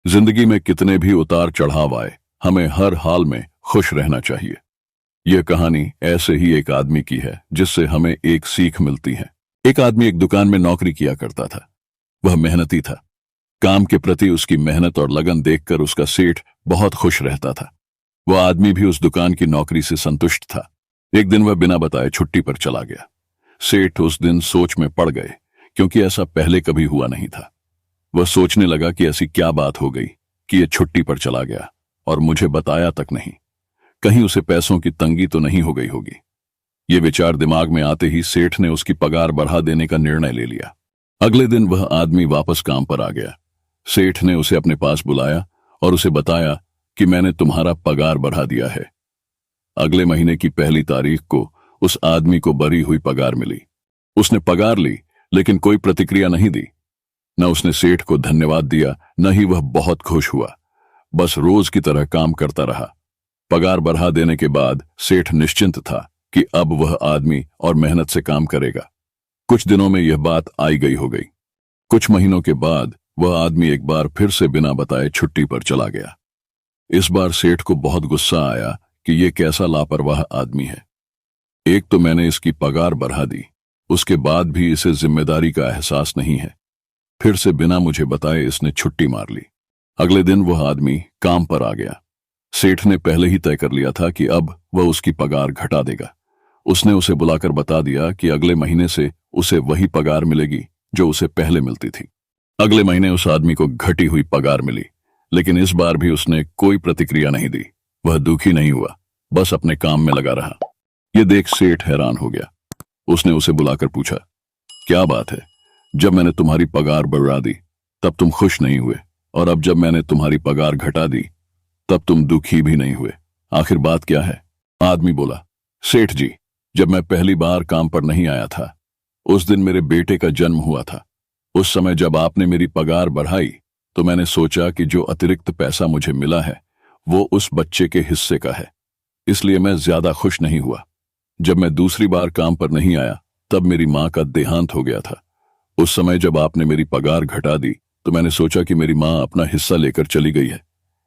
जिंदगी में कितने भी उतार चढ़ाव आए, हमें हर हाल में खुश रहना चाहिए। यह कहानी ऐसे ही एक आदमी की है जिससे हमें एक सीख मिलती है। एक आदमी एक दुकान में नौकरी किया करता था। वह मेहनती था। काम के प्रति उसकी मेहनत और लगन देखकर उसका सेठ बहुत खुश रहता था। वह आदमी भी उस दुकान की नौकरी से संतुष्ट था। एक दिन वह बिना बताए छुट्टी पर चला गया। सेठ उस दिन सोच में पड़ गए, क्योंकि ऐसा पहले कभी हुआ नहीं था। वह सोचने लगा कि ऐसी क्या बात हो गई कि यह छुट्टी पर चला गया और मुझे बताया तक नहीं। कहीं उसे पैसों की तंगी तो नहीं हो गई होगी। ये विचार दिमाग में आते ही सेठ ने उसकी पगार बढ़ा देने का निर्णय ले लिया। अगले दिन वह आदमी वापस काम पर आ गया। सेठ ने उसे अपने पास बुलाया और उसे बताया कि मैंने तुम्हारा पगार बढ़ा दिया है। अगले महीने की पहली तारीख को उस आदमी को बढ़ी हुई पगार मिली। उसने पगार ली, लेकिन कोई प्रतिक्रिया नहीं दी। न उसने सेठ को धन्यवाद दिया, न ही वह बहुत खुश हुआ। बस रोज की तरह काम करता रहा। पगार बढ़ा देने के बाद सेठ निश्चिंत था कि अब वह आदमी और मेहनत से काम करेगा। कुछ दिनों में यह बात आई गई हो गई। कुछ महीनों के बाद वह आदमी एक बार फिर से बिना बताए छुट्टी पर चला गया। इस बार सेठ को बहुत गुस्सा आया कि यह कैसा लापरवाह आदमी है। एक तो मैंने इसकी पगार बढ़ा दी, उसके बाद भी इसे जिम्मेदारी का एहसास नहीं है। फिर से बिना मुझे बताए इसने छुट्टी मार ली। अगले दिन वह आदमी काम पर आ गया। सेठ ने पहले ही तय कर लिया था कि अब वह उसकी पगार घटा देगा। उसने उसे बुलाकर बता दिया कि अगले महीने से उसे वही पगार मिलेगी जो उसे पहले मिलती थी। अगले महीने उस आदमी को घटी हुई पगार मिली, लेकिन इस बार भी उसने कोई प्रतिक्रिया नहीं दी। वह दुखी नहीं हुआ, बस अपने काम में लगा रहा। यह देख सेठ हैरान हो गया। उसने उसे बुलाकर पूछा, क्या बात है? जब मैंने तुम्हारी पगार बढ़ा दी तब तुम खुश नहीं हुए, और अब जब मैंने तुम्हारी पगार घटा दी तब तुम दुखी भी नहीं हुए। आखिर बात क्या है? आदमी बोला, सेठ जी, जब मैं पहली बार काम पर नहीं आया था, उस दिन मेरे बेटे का जन्म हुआ था। उस समय जब आपने मेरी पगार बढ़ाई तो मैंने सोचा कि जो अतिरिक्त पैसा मुझे मिला है वो उस बच्चे के हिस्से का है, इसलिए मैं ज्यादा खुश नहीं हुआ। जब मैं दूसरी बार काम पर नहीं आया तब मेरी माँ का देहांत हो गया था। उस समय जब आपने मेरी पगार घटा दी तो मैंने सोचा कि मेरी माँ अपना हिस्सा लेकर चली गई है,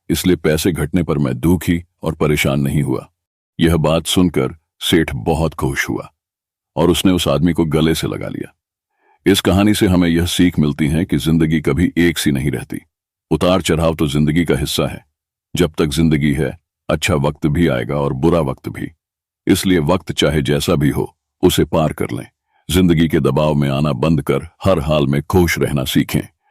इसलिए पैसे घटने पर मैं दुखी और परेशान नहीं हुआ। यह बात सुनकर सेठ बहुत खुश हुआ और उसने उस आदमी को गले से लगा लिया। इस कहानी से हमें यह सीख मिलती है कि जिंदगी कभी एक सी नहीं रहती। उतार चढ़ाव तो जिंदगी का हिस्सा है। जब तक जिंदगी है, अच्छा वक्त भी आएगा और बुरा वक्त भी। इसलिए वक्त चाहे जैसा भी हो, उसे पार कर लें। जिंदगी के दबाव में आना बंद कर हर हाल में खुश रहना सीखें।